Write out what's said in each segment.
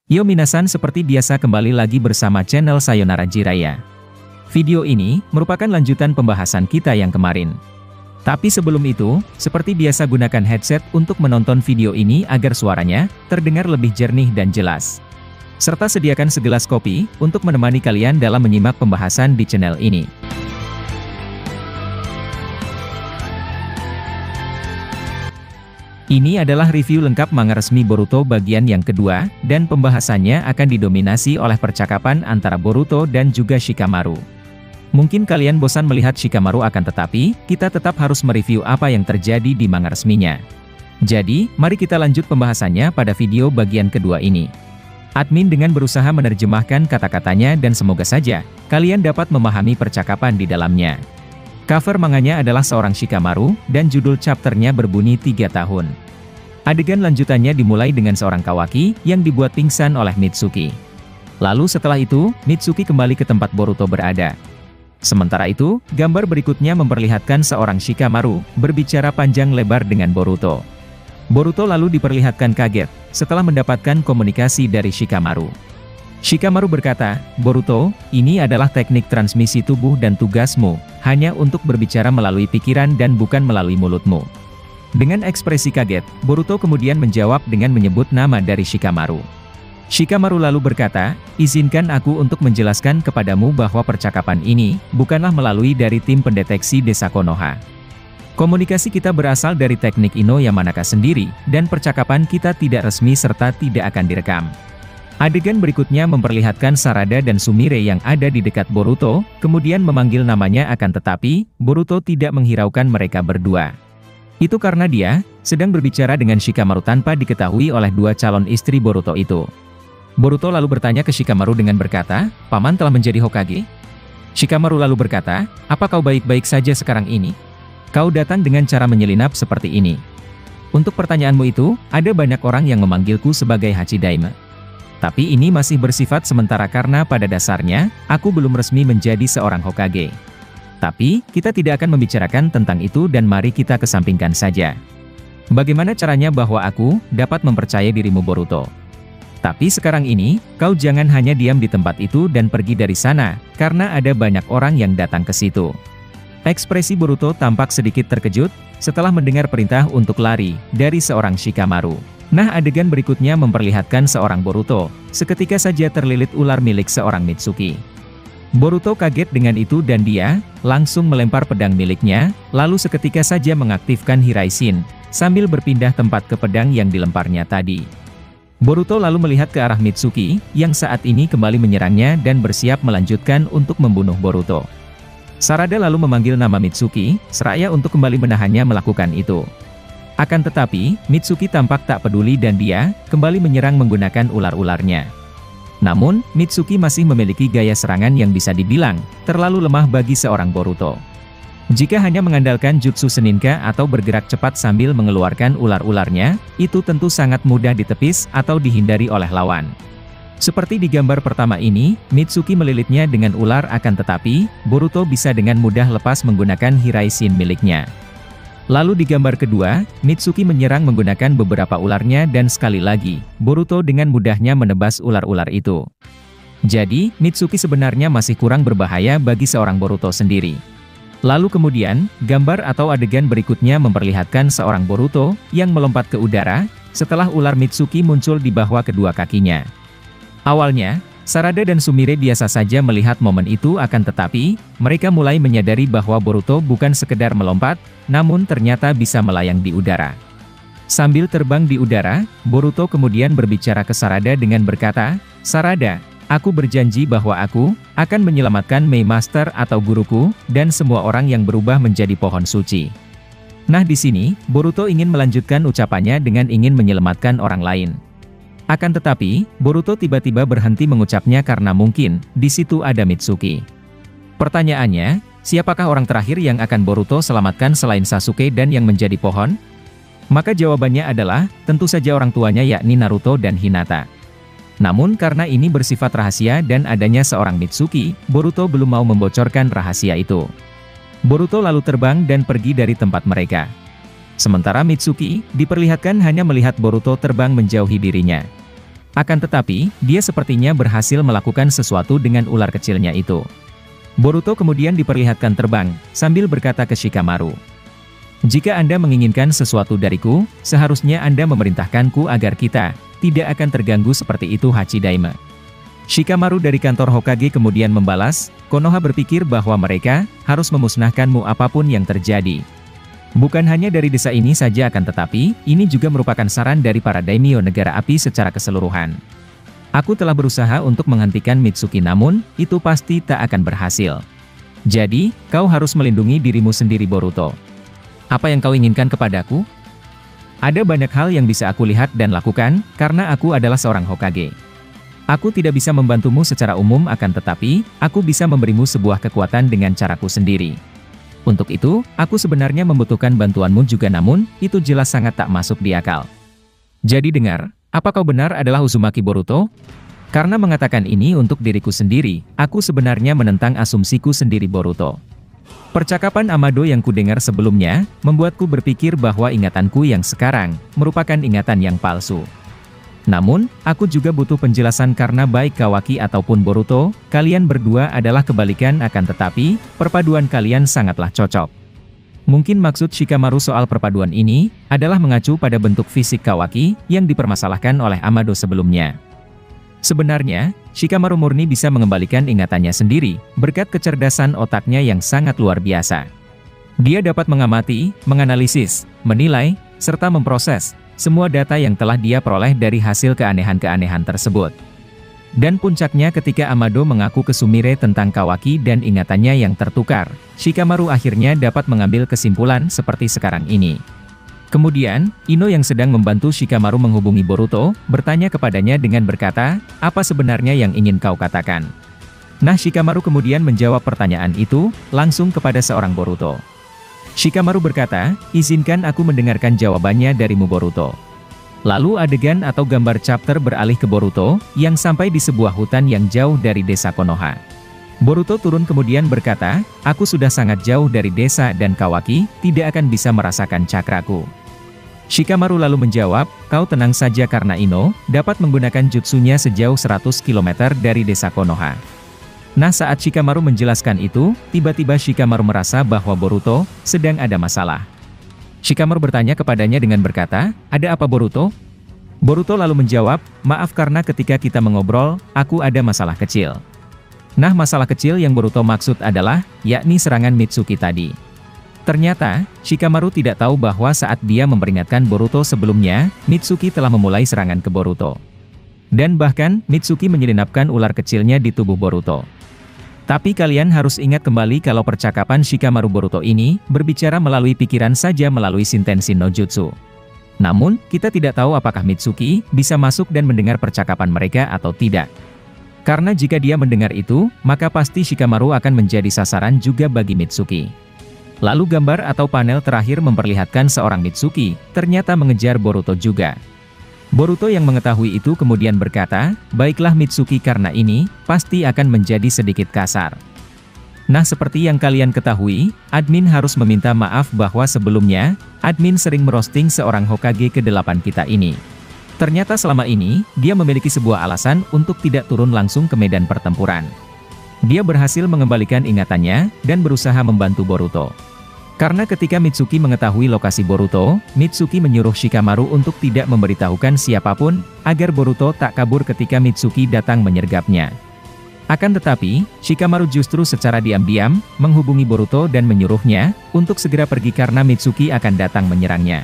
Yo minasan, seperti biasa kembali lagi bersama channel Sayonara Jiraiya. Video ini merupakan lanjutan pembahasan kita yang kemarin. Tapi sebelum itu, seperti biasa gunakan headset untuk menonton video ini agar suaranya terdengar lebih jernih dan jelas. Serta sediakan segelas kopi untuk menemani kalian dalam menyimak pembahasan di channel ini. Ini adalah review lengkap manga resmi Boruto bagian yang kedua, dan pembahasannya akan didominasi oleh percakapan antara Boruto dan juga Shikamaru. Mungkin kalian bosan melihat Shikamaru, akan tetapi, kita tetap harus mereview apa yang terjadi di manga resminya. Jadi, mari kita lanjut pembahasannya pada video bagian kedua ini. Admin dengan berusaha menerjemahkan kata-katanya dan semoga saja, kalian dapat memahami percakapan di dalamnya. Cover manganya adalah seorang Shikamaru, dan judul chapternya berbunyi 3 tahun. Adegan lanjutannya dimulai dengan seorang Kawaki, yang dibuat pingsan oleh Mitsuki. Lalu setelah itu, Mitsuki kembali ke tempat Boruto berada. Sementara itu, gambar berikutnya memperlihatkan seorang Shikamaru, berbicara panjang lebar dengan Boruto. Boruto lalu diperlihatkan kaget, setelah mendapatkan komunikasi dari Shikamaru. Shikamaru berkata, "Boruto, ini adalah teknik transmisi tubuh dan tugasmu hanya untuk berbicara melalui pikiran dan bukan melalui mulutmu." Dengan ekspresi kaget, Boruto kemudian menjawab dengan menyebut nama dari Shikamaru. Shikamaru lalu berkata, "Izinkan aku untuk menjelaskan kepadamu bahwa percakapan ini bukanlah melalui dari tim pendeteksi desa Konoha. Komunikasi kita berasal dari teknik Ino Yamanaka sendiri, dan percakapan kita tidak resmi serta tidak akan direkam." Adegan berikutnya memperlihatkan Sarada dan Sumire yang ada di dekat Boruto, kemudian memanggil namanya, akan tetapi, Boruto tidak menghiraukan mereka berdua. Itu karena dia sedang berbicara dengan Shikamaru tanpa diketahui oleh dua calon istri Boruto itu. Boruto lalu bertanya ke Shikamaru dengan berkata, "Paman telah menjadi Hokage?" Shikamaru lalu berkata, "Apa kau baik-baik saja sekarang ini? Kau datang dengan cara menyelinap seperti ini. Untuk pertanyaanmu itu, ada banyak orang yang memanggilku sebagai Hachidaime. Tapi ini masih bersifat sementara karena pada dasarnya, aku belum resmi menjadi seorang Hokage. Tapi, kita tidak akan membicarakan tentang itu dan mari kita kesampingkan saja. Bagaimana caranya bahwa aku dapat mempercayai dirimu, Boruto? Tapi sekarang ini, kau jangan hanya diam di tempat itu dan pergi dari sana, karena ada banyak orang yang datang ke situ." Ekspresi Boruto tampak sedikit terkejut, setelah mendengar perintah untuk lari dari seorang Shikamaru. Nah, adegan berikutnya memperlihatkan seorang Boruto, seketika saja terlilit ular milik seorang Mitsuki. Boruto kaget dengan itu dan dia langsung melempar pedang miliknya, lalu seketika saja mengaktifkan Hiraishin, sambil berpindah tempat ke pedang yang dilemparnya tadi. Boruto lalu melihat ke arah Mitsuki, yang saat ini kembali menyerangnya dan bersiap melanjutkan untuk membunuh Boruto. Sarada lalu memanggil nama Mitsuki, seraya untuk kembali menahannya melakukan itu. Akan tetapi, Mitsuki tampak tak peduli dan dia kembali menyerang menggunakan ular-ularnya. Namun, Mitsuki masih memiliki gaya serangan yang bisa dibilang terlalu lemah bagi seorang Boruto. Jika hanya mengandalkan jutsu seninka atau bergerak cepat sambil mengeluarkan ular-ularnya, itu tentu sangat mudah ditepis atau dihindari oleh lawan. Seperti di gambar pertama ini, Mitsuki melilitnya dengan ular, akan tetapi, Boruto bisa dengan mudah lepas menggunakan Hiraishin miliknya. Lalu di gambar kedua, Mitsuki menyerang menggunakan beberapa ularnya dan sekali lagi, Boruto dengan mudahnya menebas ular-ular itu. Jadi, Mitsuki sebenarnya masih kurang berbahaya bagi seorang Boruto sendiri. Lalu kemudian, gambar atau adegan berikutnya memperlihatkan seorang Boruto yang melompat ke udara, setelah ular Mitsuki muncul di bawah kedua kakinya. Awalnya, Sarada dan Sumire biasa saja melihat momen itu, akan tetapi, mereka mulai menyadari bahwa Boruto bukan sekedar melompat, namun ternyata bisa melayang di udara. Sambil terbang di udara, Boruto kemudian berbicara ke Sarada dengan berkata, "Sarada, aku berjanji bahwa aku akan menyelamatkan Mei Master atau guruku, dan semua orang yang berubah menjadi pohon suci." Nah, di sini, Boruto ingin melanjutkan ucapannya dengan ingin menyelamatkan orang lain. Akan tetapi, Boruto tiba-tiba berhenti mengucapnya karena mungkin di situ ada Mitsuki. Pertanyaannya, siapakah orang terakhir yang akan Boruto selamatkan selain Sasuke dan yang menjadi pohon? Maka jawabannya adalah, tentu saja orang tuanya, yakni Naruto dan Hinata. Namun karena ini bersifat rahasia dan adanya seorang Mitsuki, Boruto belum mau membocorkan rahasia itu. Boruto lalu terbang dan pergi dari tempat mereka. Sementara Mitsuki diperlihatkan hanya melihat Boruto terbang menjauhi dirinya. Akan tetapi, dia sepertinya berhasil melakukan sesuatu dengan ular kecilnya itu. Boruto kemudian diperlihatkan terbang, sambil berkata ke Shikamaru. Jika Anda menginginkan sesuatu dariku, seharusnya Anda memerintahkanku agar kita tidak akan terganggu seperti itu Hachidaime. Shikamaru dari kantor Hokage kemudian membalas, Konoha berpikir bahwa mereka harus memusnahkanmu apapun yang terjadi. Bukan hanya dari desa ini saja akan tetapi, ini juga merupakan saran dari para daimyo negara api secara keseluruhan. Aku telah berusaha untuk menghentikan Mitsuki namun, itu pasti tak akan berhasil. Jadi, kau harus melindungi dirimu sendiri Boruto. Apa yang kau inginkan kepadaku? Ada banyak hal yang bisa aku lihat dan lakukan, karena aku adalah seorang Hokage. Aku tidak bisa membantumu secara umum akan tetapi, aku bisa memberimu sebuah kekuatan dengan caraku sendiri. Untuk itu, aku sebenarnya membutuhkan bantuanmu juga namun, itu jelas sangat tak masuk di akal. Jadi dengar, apa kau benar adalah Uzumaki Boruto? Karena mengatakan ini untuk diriku sendiri, aku sebenarnya menentang asumsiku sendiri Boruto. Percakapan Amado yang kudengar sebelumnya, membuatku berpikir bahwa ingatanku yang sekarang, merupakan ingatan yang palsu. Namun, aku juga butuh penjelasan karena baik Kawaki ataupun Boruto, kalian berdua adalah kebalikan akan tetapi, perpaduan kalian sangatlah cocok. Mungkin maksud Shikamaru soal perpaduan ini, adalah mengacu pada bentuk fisik Kawaki, yang dipermasalahkan oleh Amado sebelumnya. Sebenarnya, Shikamaru murni bisa mengembalikan ingatannya sendiri, berkat kecerdasan otaknya yang sangat luar biasa. Dia dapat mengamati, menganalisis, menilai, serta memproses semua data yang telah dia peroleh dari hasil keanehan-keanehan tersebut. Dan puncaknya ketika Amado mengaku ke Sumire tentang Kawaki dan ingatannya yang tertukar, Shikamaru akhirnya dapat mengambil kesimpulan seperti sekarang ini. Kemudian, Ino yang sedang membantu Shikamaru menghubungi Boruto, bertanya kepadanya dengan berkata, apa sebenarnya yang ingin kau katakan? Nah Shikamaru kemudian menjawab pertanyaan itu, langsung kepada seorang Boruto. Shikamaru berkata, izinkan aku mendengarkan jawabannya darimu Boruto. Lalu adegan atau gambar chapter beralih ke Boruto, yang sampai di sebuah hutan yang jauh dari desa Konoha. Boruto turun kemudian berkata, aku sudah sangat jauh dari desa dan Kawaki, tidak akan bisa merasakan cakraku. Shikamaru lalu menjawab, kau tenang saja karena Ino, dapat menggunakan jutsunya sejauh 100 km dari desa Konoha. Nah saat Shikamaru menjelaskan itu, tiba-tiba Shikamaru merasa bahwa Boruto sedang ada masalah. Shikamaru bertanya kepadanya dengan berkata, ada apa Boruto? Boruto lalu menjawab, maaf karena ketika kita mengobrol, aku ada masalah kecil. Nah masalah kecil yang Boruto maksud adalah, yakni serangan Mitsuki tadi. Ternyata, Shikamaru tidak tahu bahwa saat dia memperingatkan Boruto sebelumnya, Mitsuki telah memulai serangan ke Boruto. Dan bahkan, Mitsuki menyelinapkan ular kecilnya di tubuh Boruto. Tapi kalian harus ingat kembali kalau percakapan Shikamaru Boruto ini, berbicara melalui pikiran saja melalui Shintenshi no Jutsu. Namun, kita tidak tahu apakah Mitsuki bisa masuk dan mendengar percakapan mereka atau tidak. Karena jika dia mendengar itu, maka pasti Shikamaru akan menjadi sasaran juga bagi Mitsuki. Lalu gambar atau panel terakhir memperlihatkan seorang Mitsuki, ternyata mengejar Boruto juga. Boruto yang mengetahui itu kemudian berkata, baiklah Mitsuki karena ini, pasti akan menjadi sedikit kasar. Nah seperti yang kalian ketahui, admin harus meminta maaf bahwa sebelumnya, admin sering merosting seorang Hokage ke-8 kita ini. Ternyata selama ini, dia memiliki sebuah alasan untuk tidak turun langsung ke medan pertempuran. Dia berhasil mengembalikan ingatannya, dan berusaha membantu Boruto. Karena ketika Mitsuki mengetahui lokasi Boruto, Mitsuki menyuruh Shikamaru untuk tidak memberitahukan siapapun, agar Boruto tak kabur ketika Mitsuki datang menyergapnya. Akan tetapi, Shikamaru justru secara diam-diam, menghubungi Boruto dan menyuruhnya, untuk segera pergi karena Mitsuki akan datang menyerangnya.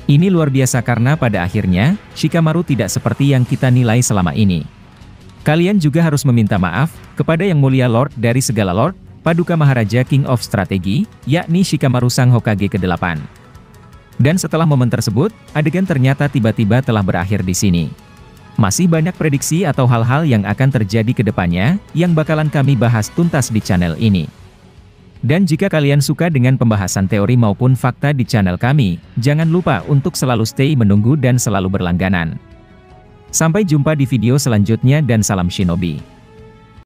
Ini luar biasa karena pada akhirnya, Shikamaru tidak seperti yang kita nilai selama ini. Kalian juga harus meminta maaf, kepada Yang Mulia Lord dari segala Lord, Paduka Maharaja King of Strategy, yakni Shikamaru sang Hokage ke-8. Dan setelah momen tersebut, adegan ternyata tiba-tiba telah berakhir di sini. Masih banyak prediksi atau hal-hal yang akan terjadi ke depannya, yang bakalan kami bahas tuntas di channel ini. Dan jika kalian suka dengan pembahasan teori maupun fakta di channel kami, jangan lupa untuk selalu stay menunggu dan selalu berlangganan. Sampai jumpa di video selanjutnya dan salam Shinobi.